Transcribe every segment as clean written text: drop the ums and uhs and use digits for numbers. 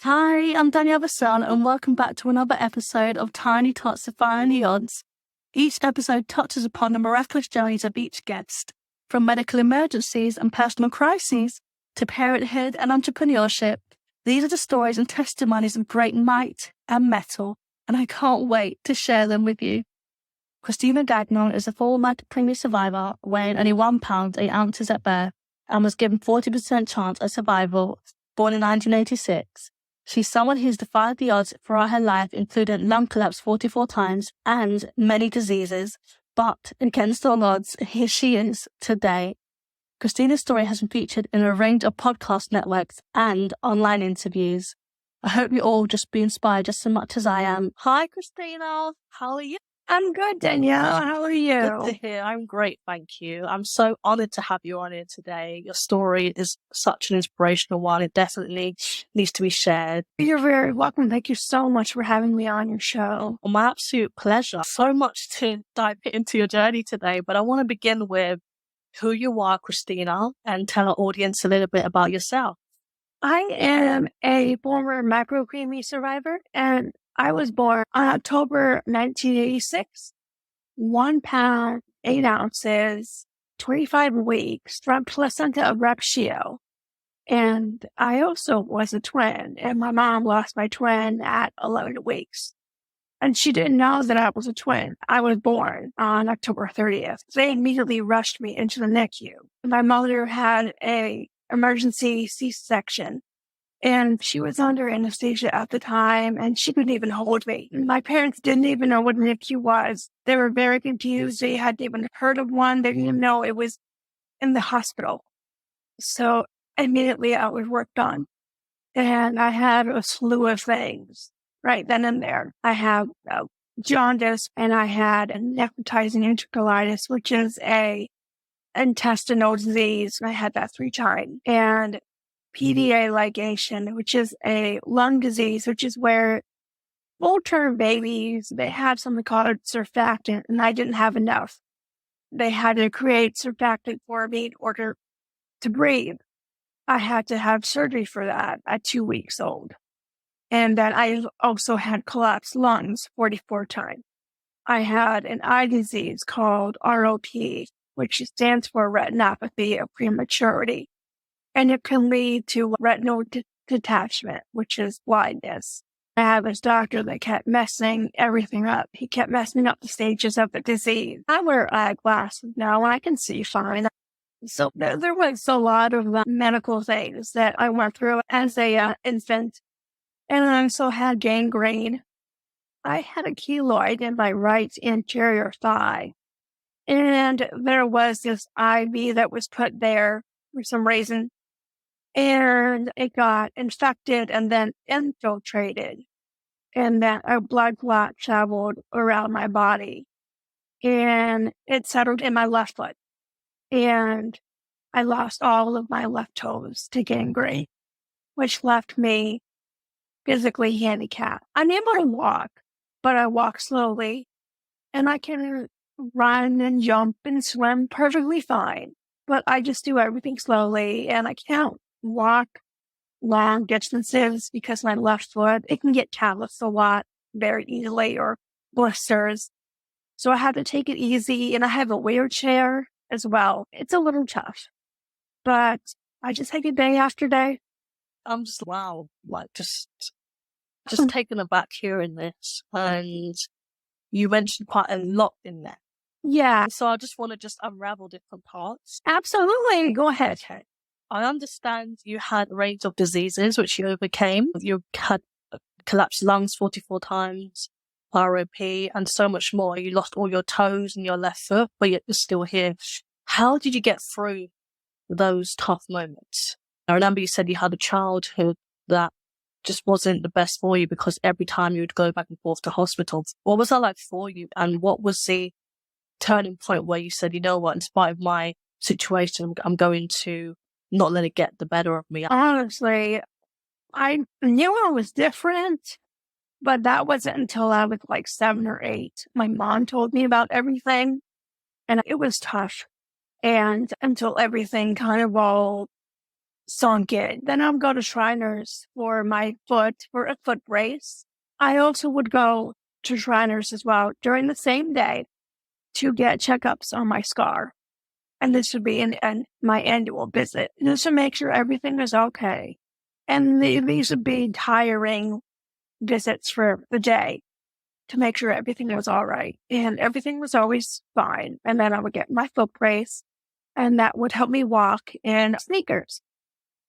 Hi, I'm Danielle Bassan, and welcome back to another episode of Tiny Tots Defying the Odds. Each episode touches upon the miraculous journeys of each guest, from medical emergencies and personal crises to parenthood and entrepreneurship. These are the stories and testimonies of great might and mettle, and I can't wait to share them with you. Christina Gagnon is a former preemie survivor, weighing only 1 pound 8 ounces at birth, and was given 40% chance of survival, born in 1986. She's someone who's defied the odds throughout her life, including lung collapse 44 times and many diseases. But against all odds, here she is today. Christina's story has been featured in a range of podcast networks and online interviews. I hope you all just be inspired just as much as I am. Hi, Christina. How are you? I'm good, Danielle. How are you? Good to hear. I'm great, thank you. I'm so honored to have you on here today. Your story is such an inspirational one. It definitely needs to be shared. You're very welcome. Thank you so much for having me on your show. My absolute pleasure. So much to dive into your journey today, but I want to begin with who you are, Christina, and tell our audience a little bit about yourself. I am a former preemie survivor, and I was born on October 1986, 1 pound, 8 ounces, 25 weeks from placenta abruptio. And I also was a twin, and my mom lost my twin at 11 weeks. And she didn't know that I was a twin. I was born on October 30th. They immediately rushed me into the NICU. My mother had a emergency C-section, and she was under anesthesia at the time, and she couldn't even hold me. My parents didn't even know what a NICU was. They were very confused. They hadn't even heard of one. They didn't even know it was in the hospital. So immediately I was worked on, and I had a slew of things right then and there. I have jaundice, and I had a necrotizing enterocolitis, which is a intestinal disease. I had that 3 times. And PDA ligation, which is a lung disease, which is where full-term babies, they have something called surfactant, and I didn't have enough. They had to create surfactant for me in order to breathe. I had to have surgery for that at 2 weeks old. And then I also had collapsed lungs 44 times. I had an eye disease called ROP, which stands for retinopathy of prematurity. And it can lead to retinal detachment, which is blindness. I have this doctor that kept messing everything up. He kept messing up the stages of the disease. I wear eyeglasses now, and I can see fine. So there was a lot of medical things that I went through as a infant. And I also had gangrene. I had a keloid in my right anterior thigh. And there was this IV that was put there for some reason. And it got infected and then infiltrated. And then a blood clot traveled around my body. And it settled in my left foot. And I lost all of my left toes to gangrene, which left me physically handicapped. I'm able to walk, but I walk slowly. And I can run and jump and swim perfectly fine. But I just do everything slowly, and I can't walk long distances because my left foot, it can get calloused a lot very easily, or blisters. So I have to take it easy, and I have a wheelchair as well. It's a little tough, but I just take it day after day. I'm just, wow, like just taken aback hearing this. And you mentioned quite a lot in there. Yeah. So I just want to just unravel different parts. Absolutely. Go ahead. I understand you had a range of diseases which you overcame. You had collapsed lungs 44 times, ROP, and so much more. You lost all your toes and your left foot, but yet you're still here. How did you get through those tough moments? I remember you said you had a childhood that just wasn't the best for you because every time you would go back and forth to hospitals. What was that like for you? And what was the turning point where you said, you know what, in spite of my situation, I'm going to not let it get the better of me? Honestly, I knew I was different, but that wasn't until I was like 7 or 8. My mom told me about everything, and it was tough. And until everything kind of all sunk in. Then I would go to Shriners for a foot brace. I also would go to Shriners as well during the same day to get checkups on my scar. And this would be my annual visit, just to make sure everything was okay. And these would be tiring visits for the day to make sure everything was all right. And everything was always fine. And then I would get my foot brace, and that would help me walk in sneakers,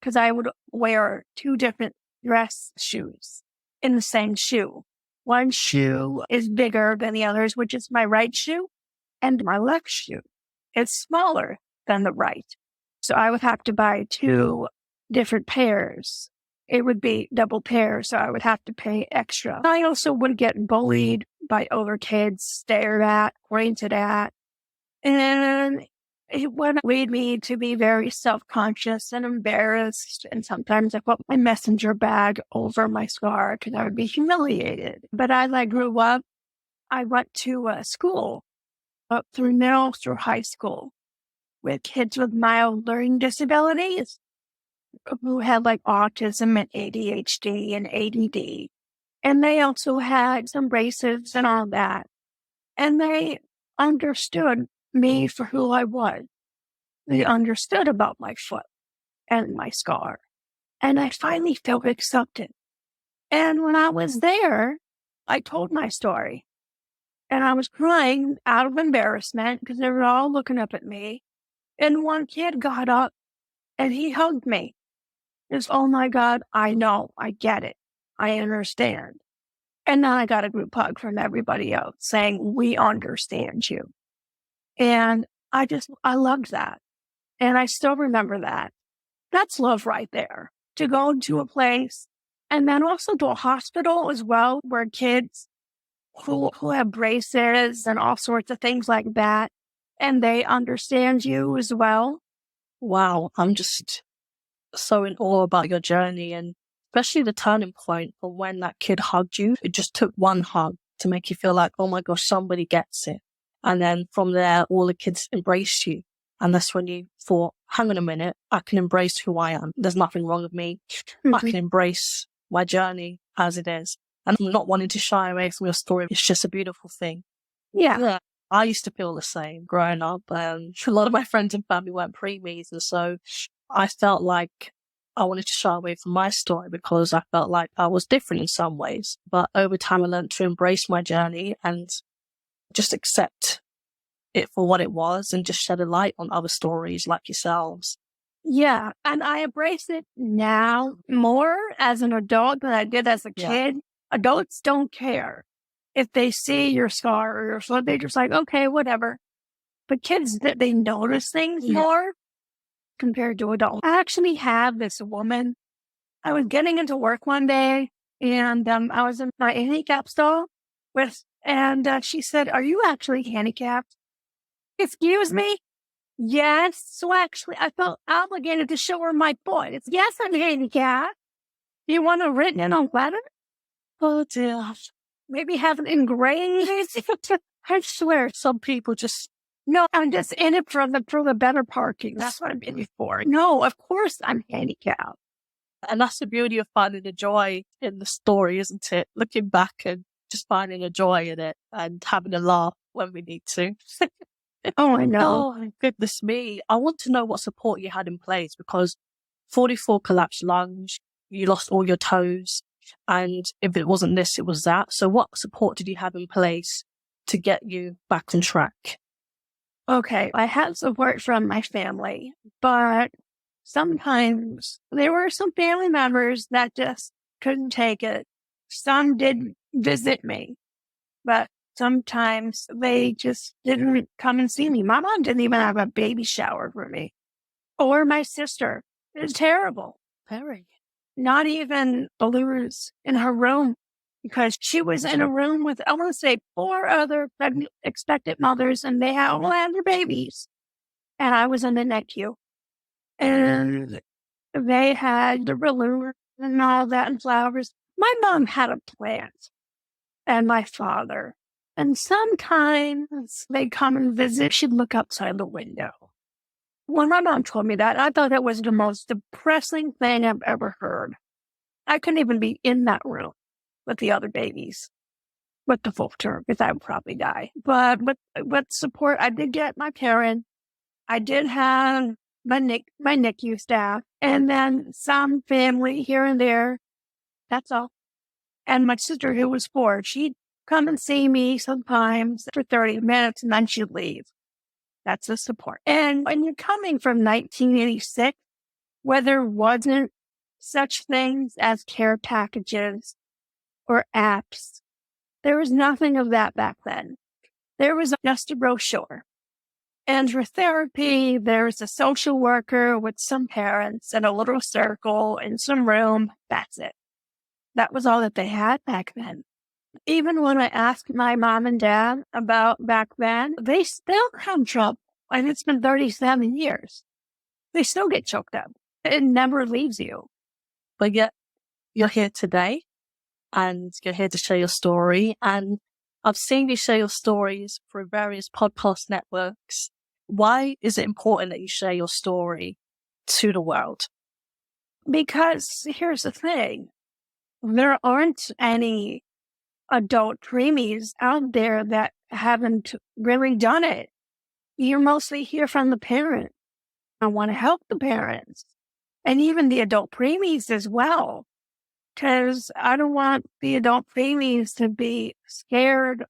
because I would wear 2 different dress shoes in the same shoe. One shoe is bigger than the others, which is my right shoe, and my left shoe is smaller than the right. So I would have to buy 2 different pairs. It would be double pairs, so I would have to pay extra. I also would get bullied by other kids, stared at, pointed at, and it would lead me to be very self-conscious and embarrassed. And sometimes I put my messenger bag over my scar because I would be humiliated. But as I grew up, I went to school up through middle through high school with kids with mild learning disabilities who had like autism and ADHD and ADD. And they also had some braces and all that. And they understood me for who I was. They understood about my foot and my scar. And I finally felt accepted. And when I was there, I told my story. And I was crying out of embarrassment because they were all looking up at me. And one kid got up and he hugged me. It's, oh my God, I know, I get it. I understand. And then I got a group hug from everybody else saying, we understand you. And I loved that. And I still remember that. That's love right there. To go to a place and then also to a hospital as well, where kids who have braces and all sorts of things like that, and they understand you as well. Wow, I'm just so in awe about your journey, and especially the turning point for when that kid hugged you. It just took one hug to make you feel like, oh my gosh, somebody gets it. And then from there, all the kids embraced you. And that's when you thought, hang on a minute, I can embrace who I am. There's nothing wrong with me. Mm-hmm. I can embrace my journey as it is. And I'm not wanting to shy away from your story. It's just a beautiful thing. Yeah. I used to feel the same growing up. A lot of my friends and family weren't preemies. And so I felt like I wanted to shy away from my story because I felt like I was different in some ways. But over time, I learned to embrace my journey and just accept it for what it was and just shed a light on other stories like yourselves. Yeah. And I embrace it now more as an adult than I did as a kid. Adults don't care if they see your scar or your foot. They're just like, okay, whatever. But kids, they notice things more compared to adults. I actually have this woman. I was getting into work one day and I was in my handicap stall and she said, are you actually handicapped? Excuse me? Yes. So actually, I felt obligated to show her my foot. It's, yes, I'm handicapped. Do you want it written in a letter? Oh dear. Maybe have it engraved? I swear, some people just, no, I'm just in it for the better parking. That's what I'm in it for. No, of course I'm handicapped. And that's the beauty of finding the joy in the story, isn't it? Looking back and just finding a joy in it and having a laugh when we need to. Oh, I know. Oh, goodness me. I want to know what support you had in place because 44 collapsed lungs, you lost all your toes. And if it wasn't this, it was that. So what support did you have in place to get you back on track? Okay, I had support from my family, but sometimes there were some family members that just couldn't take it. Some did visit me, but sometimes they just didn't come and see me. My mom didn't even have a baby shower for me. Or my sister. It was terrible. Very. Not even balloons in her room because she was in a room with, I want to say, 4 other expectant mothers and they all had their babies. And I was in the NICU. And they had the balloon and all that and flowers. My mom had a plant and my father. And sometimes they'd come and visit. She'd look outside the window. When my mom told me that, I thought that was the most depressing thing I've ever heard. I couldn't even be in that room with the other babies with the full term because I would probably die. But with support, I did get my parents. I did have my NICU staff, and then some family here and there. That's all. And my sister, who was 4, she'd come and see me sometimes for 30 minutes, and then she'd leave. That's the support. And when you're coming from 1986, where there wasn't such things as care packages or apps, there was nothing of that back then. There was just a brochure. And for therapy, there was a social worker with some parents and a little circle in some room. That's it. That was all that they had back then. Even when I asked my mom and dad about back then, they still have trouble. And it's been 37 years. They still get choked up. It never leaves you. But yet, you're here today, and you're here to share your story. And I've seen you share your stories through various podcast networks. Why is it important that you share your story to the world? Because here's the thing. There aren't any adult preemies out there that haven't really done it. You mostly hear from the parent. I want to help the parents and even the adult preemies as well, because I don't want the adult preemies to be scared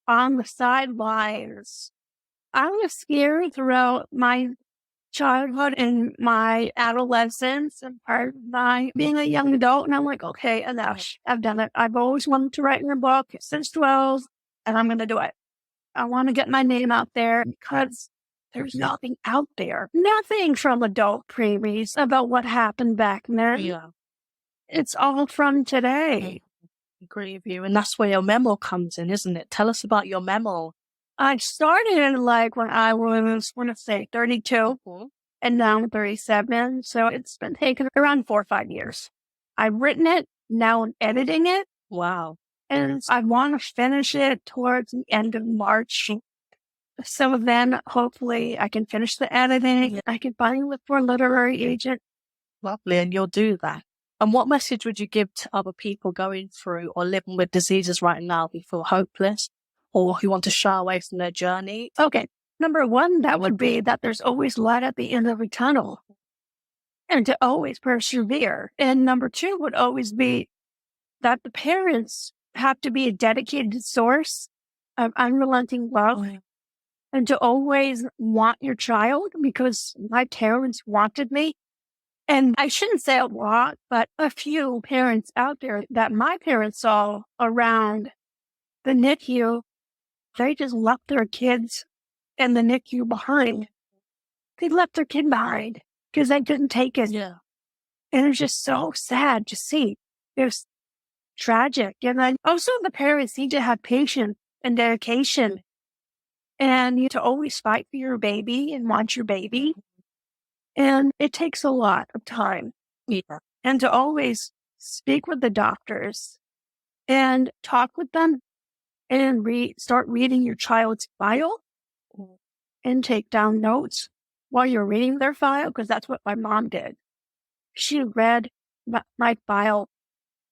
on the sidelines. I was scared throughout my childhood and my adolescence and part of my being a young adult. And I'm like, okay, enough. I've done it. I've always wanted to write in a book since 12, and I'm going to do it. I want to get my name out there because there's nothing out there. Nothing from adult preemies about what happened back then. Yeah. It's all from today. I agree with you. And that's where your memoir comes in, isn't it? Tell us about your memoir. I started when I was, 32, and now I'm 37. So it's been taking around 4 or 5 years. I've written it. Now I'm editing it. Wow. And I want to finish it towards the end of March. So then hopefully I can finish the editing. Yeah. I can find it for a literary agent. Lovely. And you'll do that. And what message would you give to other people going through or living with diseases right now who feel hopeless or who want to shy away from their journey? Okay. Number 1, that would be that there's always light at the end of a tunnel and to always persevere. And number 2 would always be that the parents have to be a dedicated source of unrelenting love and to always want your child, because my parents wanted me. And I shouldn't say a lot, but a few parents out there that my parents saw around the NICU, they just left their kids in the NICU behind. They left their kid behind because they couldn't take it. Yeah. And it was just so sad to see. It was tragic. And then also the parents need to have patience and dedication and to always fight for your baby and want your baby. And it takes a lot of time. Yeah. And to always speak with the doctors and talk with them and start reading your child's file and take down notes while you're reading their file, because that's what my mom did. She read my file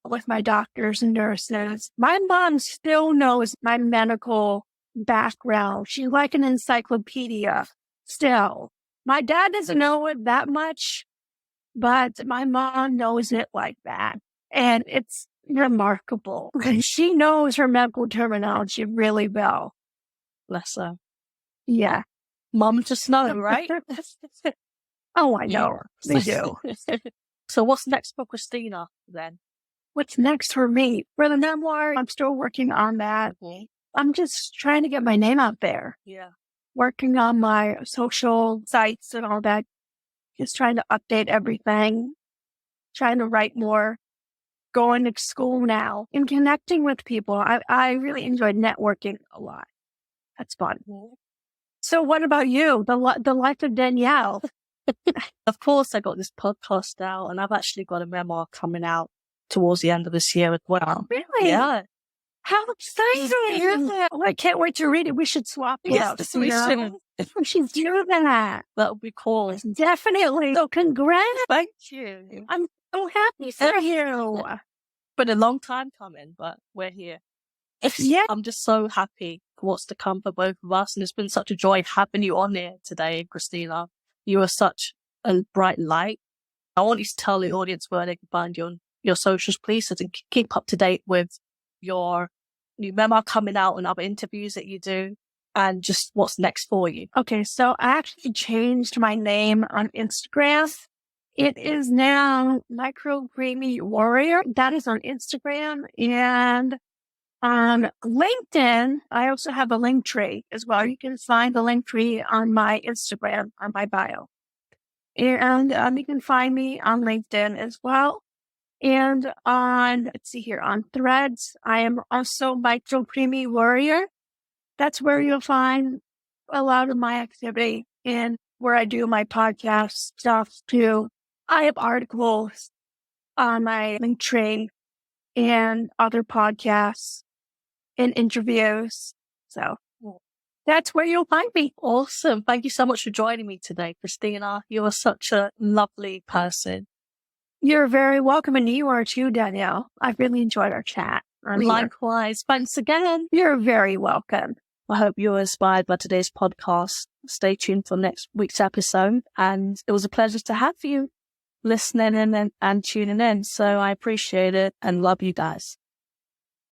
with my doctors and nurses. My mom still knows my medical background. She's like an encyclopedia still. My dad doesn't know it that much, but my mom knows it like that. And it's remarkable. She knows her medical terminology really well. Bless her. Yeah. Mom just know, right? Oh, I know. They do. So what's next for Christina then? What's next for me? For the memoir, I'm still working on that. I'm just trying to get my name out there. Yeah. Working on my social sites and all that. Just trying to update everything. Trying to write more. Going to school now. And connecting with people. I really enjoyed networking a lot. That's fun. So what about you? The life of Danielle? Of course, I got this podcast out, and I've actually got a memoir coming out towards the end of this year as well. Really? Yeah. How exciting! Oh, I can't wait to read it. We should swap it out. Yes, we should. We should do that. That would be cool. Definitely. So congrats. Thank you. I'm so happy for you. Been a long time coming, but we're here. Yeah. I'm just so happy for what's to come for both of us, and it's been such a joy having you on here today, Christina. You are such a bright light. I want you to tell the audience where they can find you on your socials, please, so they can keep up to date with your new memoir coming out and other interviews that you do, and just what's next for you. Okay, so I actually changed my name on Instagram. It is now Preemie Warrior. That is on Instagram. And on LinkedIn, I also have a link tree as well. You can find the link tree on my Instagram, on my bio. And you can find me on LinkedIn as well. And on Threads, I am also Preemie Warrior. That's where you'll find a lot of my activity and where I do my podcast stuff too. I have articles on my link tree and other podcasts and interviews. So that's where you'll find me. Awesome. Thank you so much for joining me today, Christina. You are such a lovely person. You're very welcome, and you are too, Danielle. I've really enjoyed our chat. Likewise. Thanks again. You're very welcome. I hope you were inspired by today's podcast. Stay tuned for next week's episode. And it was a pleasure to have you listening in and tuning in. So I appreciate it and love you guys.